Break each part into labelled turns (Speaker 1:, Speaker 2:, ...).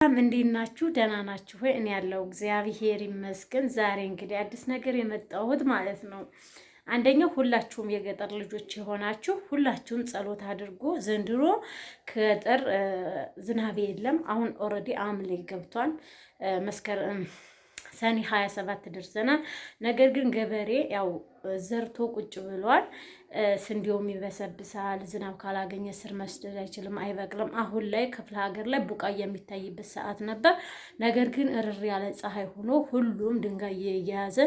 Speaker 1: እንዴት ናችሁ? ደህና ናችሁ ወይ? እኔ ያለው እግዚአብሔር ይመስገን። ዛሬ እንግዲህ አዲስ ነገር የመጣሁት ማለት ነው። አንደኛው ሁላችሁም የገጠር ልጆች የሆናችሁ ሁላችሁም ጸሎት አድርጎ ዘንድሮ ከገጠር ዝናብ የለም። አሁን ኦልሬዲ ሐምሌ ገብቷል። መስከረም ሰኔ 27 ደርሰናል። ነገር ግን ገበሬ ያው ዘርቶ ቁጭ ብሏል። ስንዴውም ይበሰብሳል። ዝናብ ካላገኘ ስር መስደድ አይችልም፣ አይበቅልም። አሁን ላይ ክፍለ ሀገር ላይ ቡቃያ የሚታይበት ሰዓት ነበር። ነገር ግን እርር ያለ ፀሐይ ሆኖ ሁሉም ድንጋይ እየያዘ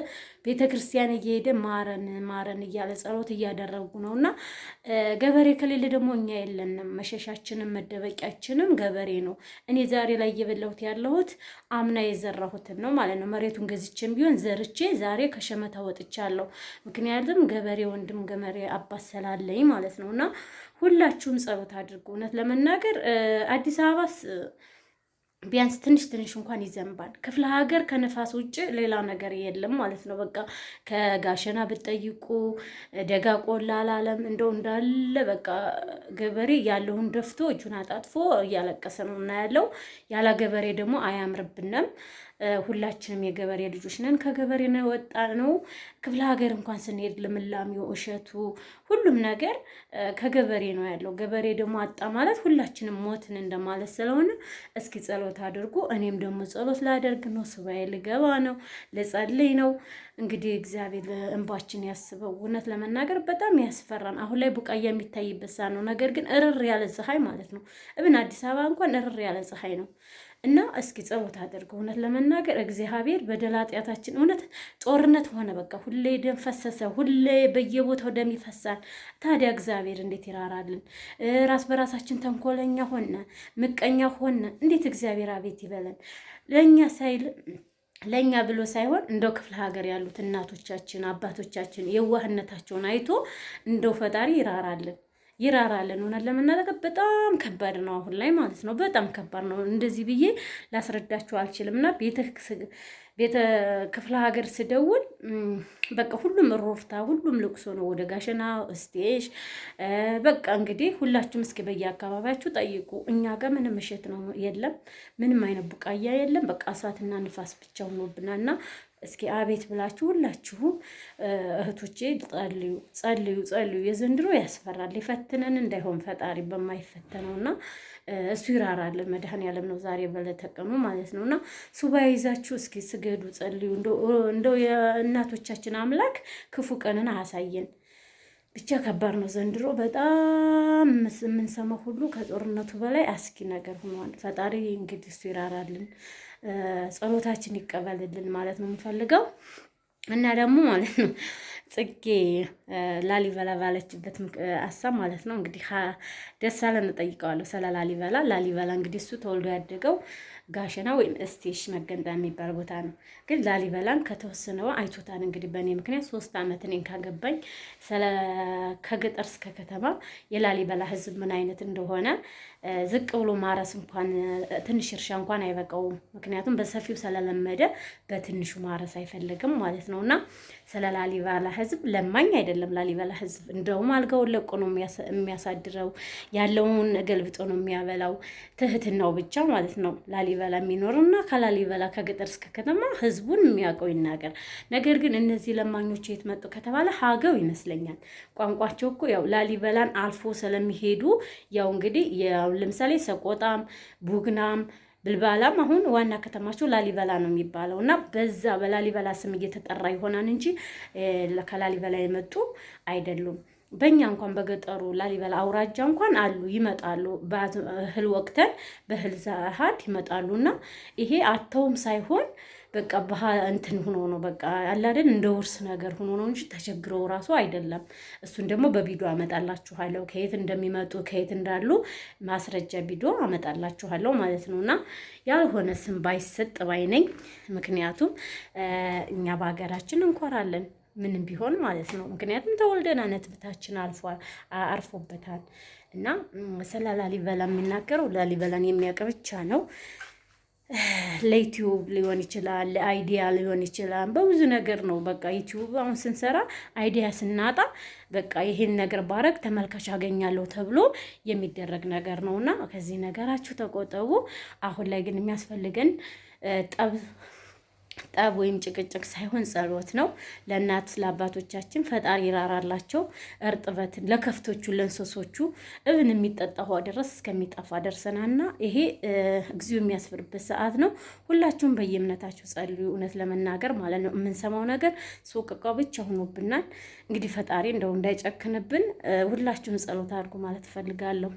Speaker 1: ቤተክርስቲያን እየሄደ ማረን ማረን እያለ ጸሎት እያደረጉ ነው። እና ገበሬ ከሌለ ደግሞ እኛ የለንም። መሸሻችንም መደበቂያችንም ገበሬ ነው። እኔ ዛሬ ላይ እየበላሁት ያለሁት አምና የዘራሁትን ነው ማለት ነው። መሬቱን ገዝቼም ቢሆን ዘርቼ ዛሬ ከሸመታ ወጥቻለሁ። ምክንያቱም ገበሬ ወንድም ገበሬ አባት ስላለኝ ማለት ነው። እና ሁላችሁም ጸሎት አድርጉ። እውነት ለመናገር አዲስ አበባስ ቢያንስ ትንሽ ትንሽ እንኳን ይዘንባል። ክፍለ ሀገር ከነፋስ ውጭ ሌላ ነገር የለም ማለት ነው። በቃ ከጋሸና ብትጠይቁ ደጋ ቆላ አላለም እንደው እንዳለ በቃ ገበሬ ያለውን ደፍቶ እጁን አጣጥፎ እያለቀሰ ነው እና ያለው ያላ ገበሬ ደግሞ አያምርብንም። ሁላችንም የገበሬ ልጆች ነን። ከገበሬ ነው ወጣ ነው። ክፍለ ሀገር እንኳን ስንሄድ ልምላሜው እሸቱ ሁሉም ነገር ከገበሬ ነው ያለው። ገበሬ ደግሞ አጣ ማለት ሁላችንም ሞትን እንደማለት ስለሆነ እስኪ ጸሎት አድርጉ። እኔም ደግሞ ጸሎት ላደርግ ነው። ሱባኤ ልገባ ነው። ልጸልይ ነው። እንግዲህ እግዚአብሔር እንባችን ያስበው። እውነት ለመናገር በጣም ያስፈራን። አሁን ላይ ቡቃያ የሚታይበት ሰዓት ነው። ነገር ግን እርር ያለ ፀሐይ ማለት ነው። እብን አዲስ አበባ እንኳን እርር ያለ ፀሐይ ነው። እና እስኪ ጸሎት አድርገው። እውነት ለመናገር እግዚአብሔር በደል ኃጢአታችን እውነት ጦርነት ሆነ። በቃ ሁሌ ደም ፈሰሰ፣ ሁሌ በየቦታው ደም ይፈሳል። ታዲያ እግዚአብሔር እንዴት ይራራልን? ራስ በራሳችን ተንኮለኛ ሆነ፣ ምቀኛ ሆነ። እንዴት እግዚአብሔር አቤት ይበለን? ለእኛ ሳይል ለእኛ ብሎ ሳይሆን እንደው ክፍለ ሀገር ያሉት እናቶቻችን አባቶቻችን የዋህነታቸውን አይቶ እንደው ፈጣሪ ይራራልን ይራራልን። ሆነን ለመናገር በጣም ከባድ ነው አሁን ላይ ማለት ነው። በጣም ከባድ ነው። እንደዚህ ብዬ ላስረዳችሁ አልችልም። እና ቤተ ክፍለ ሀገር ስደውል በቃ ሁሉም ሮርታ ሁሉም ልቅሶ ነው። ወደ ጋሸና እስቴሽ በቃ እንግዲህ ሁላችሁም እስኪ በየአካባቢያችሁ ጠይቁ። እኛ ጋር ምንም እሸት ነው የለም፣ ምንም አይነት ቡቃያ የለም። በቃ እሳትና ንፋስ ብቻ ሆኖብናልና እስኪ አቤት ብላችሁ ሁላችሁም እህቶቼ ጸልዩ ጸልዩ ጸልዩ። የዘንድሮ ያስፈራል። ሊፈትነን እንዳይሆን ፈጣሪ በማይፈተነውና እሱ ይራራልን። መድኃኔዓለም ነው ዛሬ በለተቀኑ ማለት ነውና ሱባኤ ይዛችሁ እስኪ ስገዱ፣ ጸልዩ። እንደው የእናቶቻችን አምላክ ክፉ ቀንን አያሳየን። ብቻ ከባድ ነው ዘንድሮ። በጣም የምንሰማው ሁሉ ከጦርነቱ በላይ አስጊ ነገር ሆኗል። ፈጣሪ እንግዲህ እሱ ይራራልን፣ ጸሎታችን ይቀበልልን ማለት ነው የምፈልገው። እና ደግሞ ማለት ነው ጽጌ ላሊበላ ባለችበት ሀሳብ ማለት ነው እንግዲህ ደስ አለን እጠይቀዋለሁ ስለ ላሊበላ። ላሊበላ እንግዲህ እሱ ተወልዶ ያደገው ጋሸና ወይም እስቴሽ መገንጣ የሚባል ቦታ ነው። ግን ላሊበላን ከተወሰነው አይቶታል። እንግዲህ በእኔ ምክንያት 3 ዓመት እኔን ካገባኝ ከገጠር እስከ ከተማ የላሊበላ ሕዝብ ምን አይነት እንደሆነ ዝቅ ብሎ ማረስ እንኳን ትንሽ እርሻ እንኳን አይበቃውም። ምክንያቱም በሰፊው ስለለመደ በትንሹ ማረስ አይፈልግም ማለት ነው። እና ስለ ላሊበላ ሕዝብ ለማኝ አይደለም። ላሊበላ ሕዝብ እንደውም አልጋውን ለቆ ነው የሚያሳድረው፣ ያለውን ገልብጦ ነው የሚያበላው። ትህትናው ብቻ ማለት ነው ላሊበላ የሚኖርና ከላሊበላ ከገጠር እስከ ከተማ ሕዝቡን የሚያውቀው ይናገር። ነገር ግን እነዚህ ለማኞች የት መጡ ከተባለ ሀገው ይመስለኛል። ቋንቋቸው እኮ ያው ላሊበላን አልፎ ስለሚሄዱ ያው እንግዲህ ለምሳሌ ሰቆጣም ቡግናም ብልባላም አሁን ዋና ከተማቸው ላሊበላ ነው የሚባለው እና በዛ በላሊበላ ስም እየተጠራ ይሆናል እንጂ ከላሊበላ የመጡ አይደሉም። በእኛ እንኳን በገጠሩ ላሊበላ አውራጃ እንኳን አሉ ይመጣሉ። በእህል ወቅተን በእህል ዛሃድ ይመጣሉና ይሄ አተውም ሳይሆን በቃ እንትን ሆኖ ነው በቃ አላደን እንደ ውርስ ነገር ሆኖ ነው እንጂ ተቸግረው ራሱ አይደለም። እሱን ደግሞ በቪዲዮ አመጣላችኋለሁ። ከየት እንደሚመጡ ከየት እንዳሉ ማስረጃ ቪዲዮ አመጣላችኋለሁ ማለት ነውና ያልሆነ ስም ባይሰጥ ባይ ነኝ። ምክንያቱም እኛ በሀገራችን እንኮራለን ምንም ቢሆን ማለት ነው። ምክንያቱም ተወልደና ነትብታችን አርፎበታል። እና ስለ ላሊበላ የሚናገረው ላሊበላን የሚያውቅ ብቻ ነው። ለዩቲዩብ ሊሆን ይችላል፣ ለአይዲያ ሊሆን ይችላል። በብዙ ነገር ነው። በቃ ዩቲዩብ አሁን ስንሰራ አይዲያ ስናጣ በቃ ይሄን ነገር ባረግ ተመልካች አገኛለሁ ተብሎ የሚደረግ ነገር ነውና ከዚህ ነገራችሁ ተቆጠቡ። አሁን ላይ ግን የሚያስፈልገን ጠብ ወይም ጭቅጭቅ ሳይሆን ጸሎት ነው። ለእናት ለአባቶቻችን ፈጣሪ ይራራላቸው፣ እርጥበትን ለከፍቶቹ ለእንስሶቹ እብን የሚጠጣ ውሃ ድረስ እስከሚጠፋ ደርሰናና ይሄ እግዚኦ የሚያስፍርበት ሰዓት ነው። ሁላችሁም በየእምነታችሁ ጸልዩ። እውነት ለመናገር ማለት ነው የምንሰማው ነገር ሶቅቃ ብቻ ሆኖብናል። እንግዲህ ፈጣሪ እንደው እንዳይጨክንብን ሁላችሁም ጸሎት አድርጉ ማለት እፈልጋለሁ።